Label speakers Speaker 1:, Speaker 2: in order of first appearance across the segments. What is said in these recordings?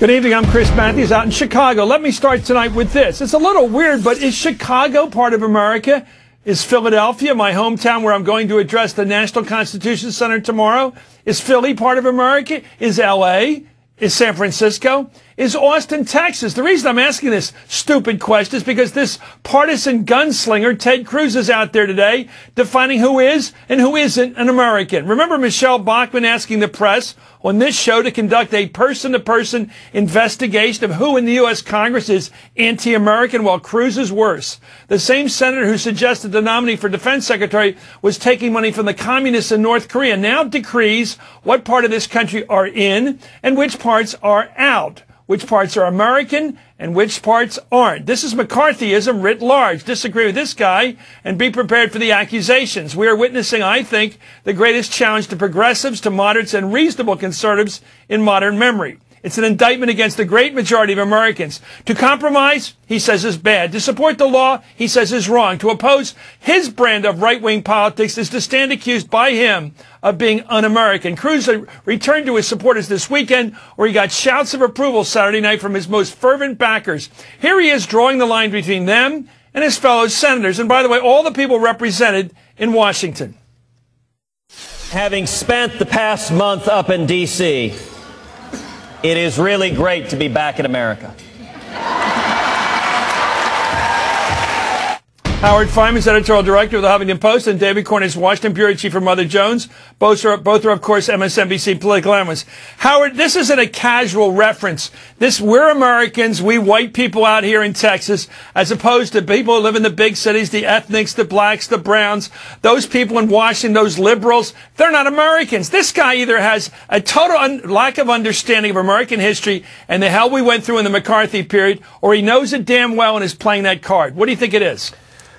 Speaker 1: Good evening, I'm Chris Matthews out in Chicago. Let me start tonight with this. It's a little weird, but is Chicago part of America? Is Philadelphia, my hometown where I'm going to address the National Constitution Center tomorrow, is Philly part of America? Is L.A.? Is San Francisco? Is Austin, Texas? The reason I'm asking this stupid question is because this partisan gunslinger, Ted Cruz, is out there today defining who is and who isn't an American. Remember Michelle Bachmann asking the press on this show to conduct a person-to-person investigation of who in the U.S. Congress is anti-American, while Cruz is worse. The same senator who suggested the nominee for defense secretary was taking money from the communists in North Korea now decrees what part of this country are in and which parts are out. Which parts are American and which parts aren't. This is McCarthyism writ large. Disagree with this guy and be prepared for the accusations. We are witnessing, I think, the greatest challenge to progressives, to moderates, and reasonable conservatives in modern memory. It's an indictment against the great majority of Americans. To compromise, he says, is bad. To support the law, he says, is wrong. To oppose his brand of right-wing politics is to stand accused by him of being un-American. Cruz returned to his supporters this weekend, where he got shouts of approval Saturday night from his most fervent backers. Here he is drawing the line between them and his fellow senators. And by the way, all the people represented in Washington.
Speaker 2: Having spent the past month up in D.C., it is really great to be back in America.
Speaker 1: Howard Fineman's editorial director of the Huffington Post, and David Cornyn's Washington bureau chief for Mother Jones. Both are, of course, MSNBC political analysts. Howard, this isn't a casual reference. We're Americans, we white people out here in Texas, as opposed to people who live in the big cities, the ethnics, the blacks, the browns, those people in Washington, those liberals. They're not Americans. This guy either has a total lack of understanding of American history and the hell we went through in the McCarthy period, or he knows it damn well and is playing that card. What do you think it is?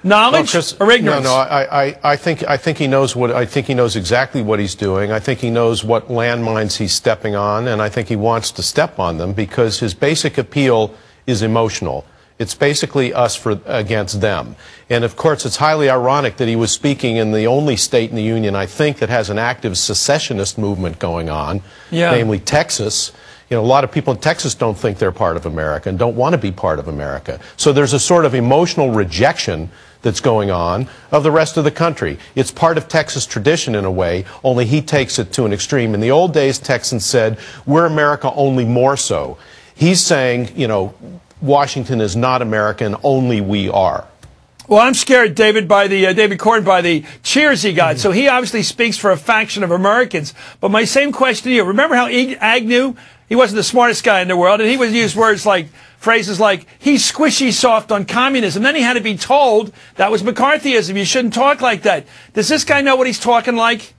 Speaker 1: Knowledge or ignorance?
Speaker 3: No, I think he knows what. I think he knows exactly what he's doing. I think he knows what landmines he's stepping on, and I think he wants to step on them because his basic appeal is emotional. It's basically us against them. And of course, it's highly ironic that he was speaking in the only state in the union, I think, that has an active secessionist movement going on, namely Texas. You know, a lot of people in Texas don't think they're part of America and don't want to be part of America. So there's a sort of emotional rejection that's going on of the rest of the country. It's part of Texas tradition in a way, only he takes it to an extreme. In the old days, Texans said, we're America, only more so. He's saying, you know, Washington is not American, only we are.
Speaker 1: Well, I'm scared, David Cornyn, by the cheers he got. So he obviously speaks for a faction of Americans. But my same question to you, remember how Agnew, he wasn't the smartest guy in the world, and he would use phrases like, he's squishy soft on communism. Then he had to be told that was McCarthyism. You shouldn't talk like that. Does this guy know what he's talking like?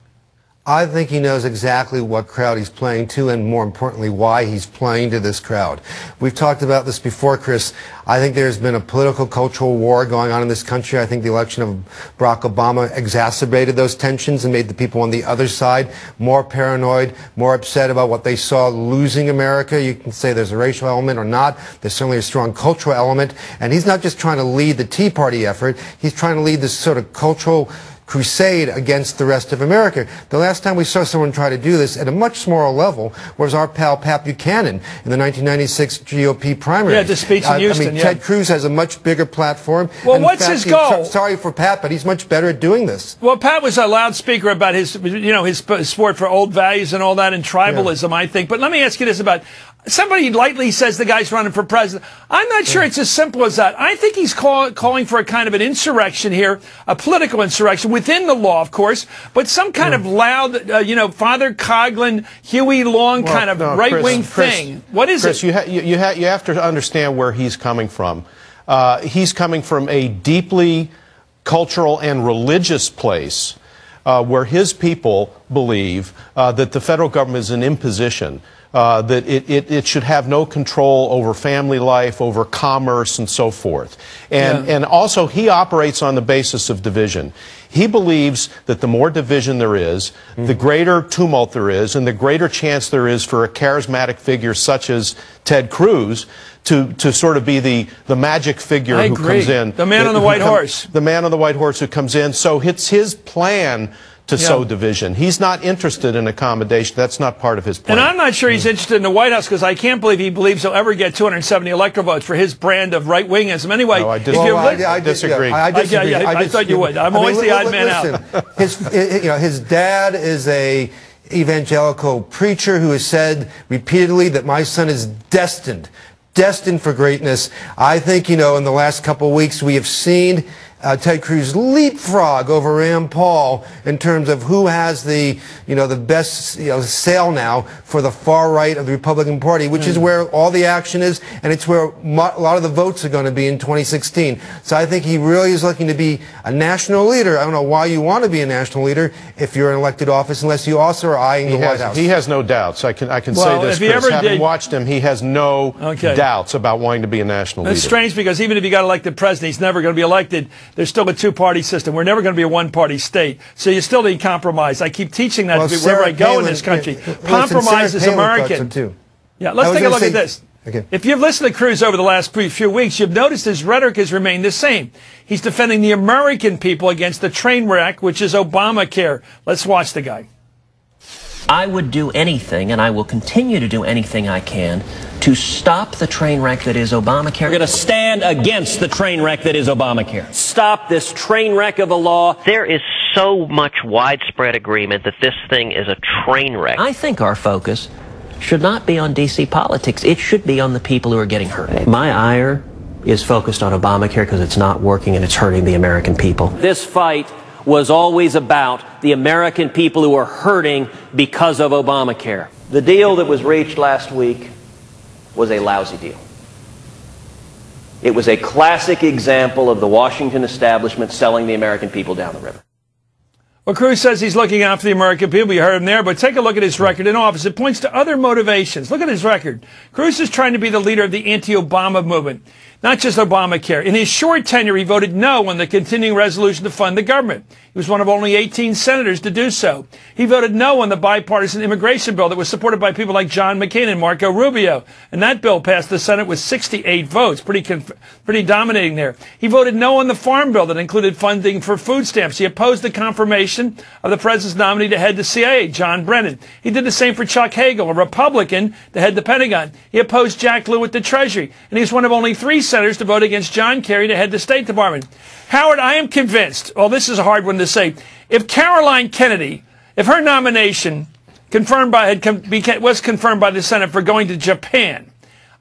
Speaker 4: I think he knows exactly what crowd he's playing to, and more importantly, why he's playing to this crowd. We've talked about this before, Chris. I think there's been a political, cultural war going on in this country. I think the election of Barack Obama exacerbated those tensions and made the people on the other side more paranoid, more upset about what they saw losing America. You can say there's a racial element or not. There's certainly a strong cultural element. And he's not just trying to lead the Tea Party effort. He's trying to lead this sort of cultural crusade against the rest of America. The last time we saw someone try to do this at a much smaller level was our pal Pat Buchanan in the 1996 GOP primary.
Speaker 1: Yeah, the speech in Houston.
Speaker 4: I mean, Ted Cruz has a much bigger platform.
Speaker 1: Well, what's his goal?
Speaker 4: Sorry for Pat, but he's much better at doing this.
Speaker 1: Well, Pat was a loudspeaker about his support for old values and all that, and tribalism, I think. But let me ask you this about somebody lightly says the guy's running for president. I'm not sure it's as simple as that. I think he's calling for a kind of an insurrection here, a political insurrection within the law, of course, but some kind of loud, Father Coughlin, Huey Long kind of right-wing thing. What is
Speaker 3: Chris,
Speaker 1: it?
Speaker 3: You have to understand where he's coming from. He's coming from a deeply cultural and religious place where his people believe that the federal government is an imposition. That it should have no control over family life, over commerce, and so forth. And also, he operates on the basis of division. He believes that the more division there is, the greater tumult there is, and the greater chance there is for a charismatic figure such as Ted Cruz to sort of be the magic figure
Speaker 1: I
Speaker 3: who
Speaker 1: agree.
Speaker 3: comes in.
Speaker 1: The man on the white horse.
Speaker 3: The man on the white horse who comes in. So it's his plan to sow division. He's not interested in accommodation. That's not part of his plan.
Speaker 1: And I'm not sure he's interested in the White House, because I can't believe he believes he'll ever get 270 electoral votes for his brand of right-wingism. Anyway,
Speaker 3: no, I
Speaker 1: disagree.
Speaker 3: I
Speaker 1: disagree. I thought you would. I'm always the odd man
Speaker 4: out. His dad is a evangelical preacher who has said repeatedly that my son is destined for greatness. I think, in the last couple of weeks we have seen Ted Cruz leapfrog over Rand Paul in terms of who has the best sail now for the far right of the Republican Party, which is where all the action is, and it's where a lot of the votes are going to be in 2016. So I think he really is looking to be a national leader. I don't know why you want to be a national leader if you're in elected office, unless you also are eyeing the White House.
Speaker 3: He has no doubts. I can say this, Chris. Having watched him, he has no doubts about wanting to be a national leader.
Speaker 1: It's strange, because even if he got elected president, he's never going to be elected. There's still a two-party system. We're never going to be a one-party state. So you still need compromise. I keep teaching that wherever I go in this country. Compromise is American. Yeah, let's take a look at this.
Speaker 4: Okay.
Speaker 1: If you've listened to Cruz over the last few weeks, you've noticed his rhetoric has remained the same. He's defending the American people against the train wreck, which is Obamacare. Let's watch the guy.
Speaker 5: I would do anything, and I will continue to do anything I can to stop the train wreck that is Obamacare.
Speaker 2: We're going to stand against the train wreck that is Obamacare. Stop this train wreck of a law.
Speaker 6: There is so much widespread agreement that this thing is a train wreck.
Speaker 5: I think our focus should not be on D.C. politics. It should be on the people who are getting hurt. My ire is focused on Obamacare because it's not working and it's hurting the American people.
Speaker 2: This fight was always about the American people who are hurting because of Obamacare. The deal that was reached last week was a lousy deal. It was a classic example of the Washington establishment selling the American people down the river.
Speaker 1: Well, Cruz says he's looking out for the American people. You heard him there. But take a look at his record in office. It points to other motivations. Look at his record. Cruz is trying to be the leader of the anti-Obama movement, not just Obamacare. In his short tenure, he voted no on the continuing resolution to fund the government. He was one of only 18 senators to do so. He voted no on the bipartisan immigration bill that was supported by people like John McCain and Marco Rubio. And that bill passed the Senate with 68 votes, pretty dominating there. He voted no on the farm bill that included funding for food stamps. He opposed the confirmation of the president's nominee to head the CIA, John Brennan. He did the same for Chuck Hagel, a Republican, to head the Pentagon. He opposed Jack Lew at the Treasury. And he's one of only 3 senators to vote against John Kerry to head the State Department. Howard, I am convinced, well, this is a hard one to say, if Caroline Kennedy, if her nomination was confirmed by the Senate for going to Japan,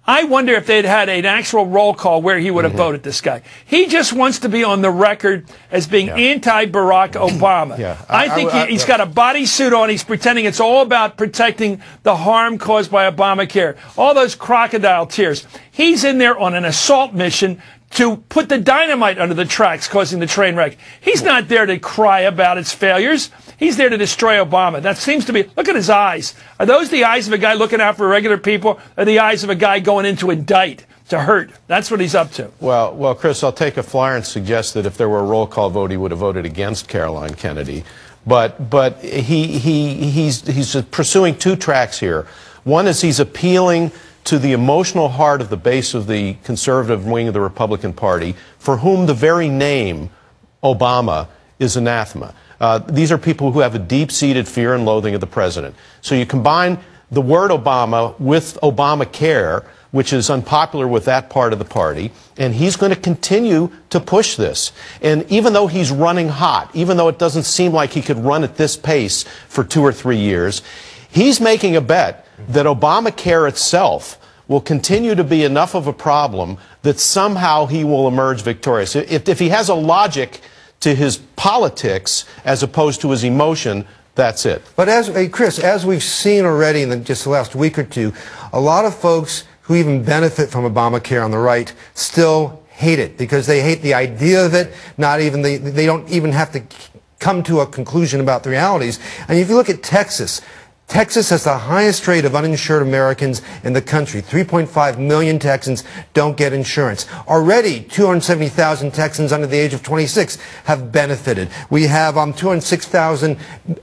Speaker 1: I wonder if they'd had an actual roll call where he would have voted this guy. He just wants to be on the record as being anti-Barack Obama. I think he's got a bodysuit on. He's pretending it's all about protecting the harm caused by Obamacare. All those crocodile tears. He's in there on an assault mission to put the dynamite under the tracks causing the train wreck. He's not there to cry about its failures. He's there to destroy Obama. That seems to be, look at his eyes. Are those the eyes of a guy looking out for regular people, or the eyes of a guy going in to indict, to hurt? That's what he's up to.
Speaker 3: Well, Chris, I'll take a flyer and suggest that if there were a roll call vote, he would have voted against Caroline Kennedy. But he's pursuing 2 tracks here. One is he's appealing to the emotional heart of the base of the conservative wing of the Republican Party, for whom the very name Obama is anathema. These are people who have a deep-seated fear and loathing of the president. So you combine the word Obama with Obamacare, which is unpopular with that part of the party, and he's going to continue to push this. And even though he's running hot, even though it doesn't seem like he could run at this pace for 2 or 3 years, he's making a bet that Obamacare itself will continue to be enough of a problem that somehow he will emerge victorious. If he has a logic to his politics as opposed to his emotion, that's it.
Speaker 4: But Chris, as we've seen already in just the last week or two, a lot of folks who even benefit from Obamacare on the right still hate it because they hate the idea of it. They don't even have to come to a conclusion about the realities. And if you look at Texas, Texas has the highest rate of uninsured Americans in the country. 3.5 million Texans don't get insurance. Already, 270,000 Texans under the age of 26 have benefited. We have 206,000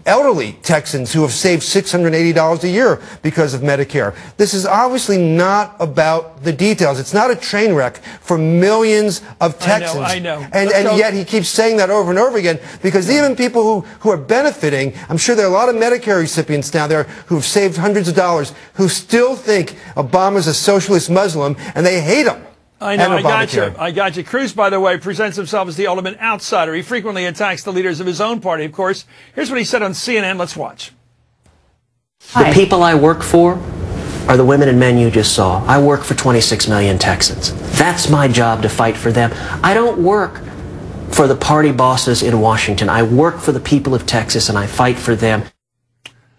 Speaker 4: elderly Texans who have saved $680 a year because of Medicare. This is obviously not about the details. It's not a train wreck for millions of Texans.
Speaker 1: I know.
Speaker 4: And yet he keeps saying that over and over again, because even people who are benefiting, I'm sure there are a lot of Medicare recipients down there who've saved hundreds of dollars who still think Obama's a socialist Muslim and they hate him.
Speaker 1: I know, I got you. Cruz, by the way, presents himself as the ultimate outsider. He frequently attacks the leaders of his own party, of course. Here's what he said on CNN. Let's watch.
Speaker 5: The people I work for are the women and men you just saw. I work for 26 million Texans. That's my job, to fight for them. I don't work for the party bosses in Washington. I work for the people of Texas, and I fight for them.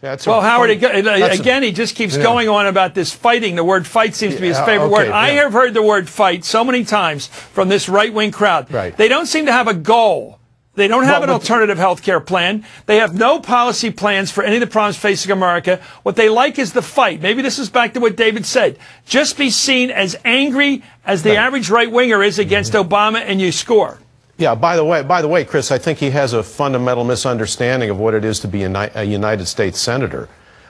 Speaker 1: Yeah, well, Howard, again, he just keeps going on about this fighting. The word fight seems to be his favorite word. I have heard the word fight so many times from this right-wing crowd.
Speaker 3: Right.
Speaker 1: They don't seem to have a goal. They don't have an alternative health care plan. They have no policy plans for any of the problems facing America. What they like is the fight. Maybe this is back to what David said. Just be seen as angry as the average right-winger is against Obama, and you score.
Speaker 3: Yeah, by the way, Chris, I think he has a fundamental misunderstanding of what it is to be a United States Senator.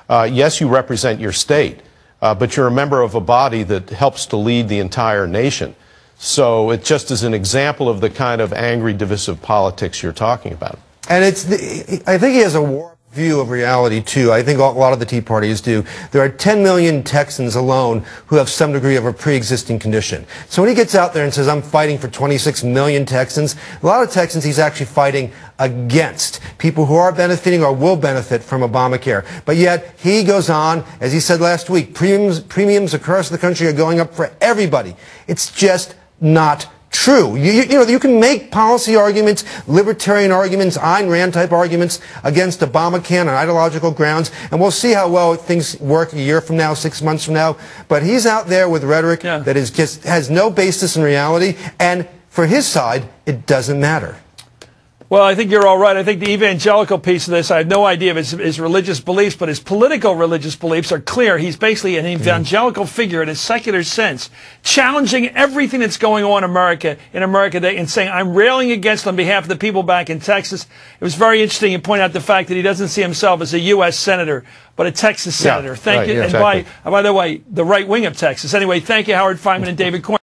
Speaker 3: Yes, you represent your state, but you're a member of a body that helps to lead the entire nation. So it just is an example of the kind of angry, divisive politics you're talking about.
Speaker 4: And I think he has a warped view of reality, too. I think a lot of the Tea Parties do. There are 10 million Texans alone who have some degree of a pre-existing condition. So when he gets out there and says, I'm fighting for 26 million Texans, a lot of Texans he's actually fighting against. People who are benefiting or will benefit from Obamacare. But yet, he goes on, as he said last week, premiums across the country are going up for everybody. It's just not true. You can make policy arguments, libertarian arguments, Ayn Rand type arguments against Obamacare on ideological grounds, and we'll see how well things work a year from now, 6 months from now. But he's out there with rhetoric that is just has no basis in reality, and for his side, it doesn't matter.
Speaker 1: Well, I think you're all right. I think the evangelical piece of this, I have no idea of his religious beliefs, but his political religious beliefs are clear. He's basically an evangelical figure in a secular sense, challenging everything that's going on in America today and saying, I'm railing against on behalf of the people back in Texas. It was very interesting. You point out the fact that he doesn't see himself as a U.S. senator, but a Texas senator. Thank you. And by the way, the right wing of Texas. Anyway, thank you, Howard Fineman and David Corn.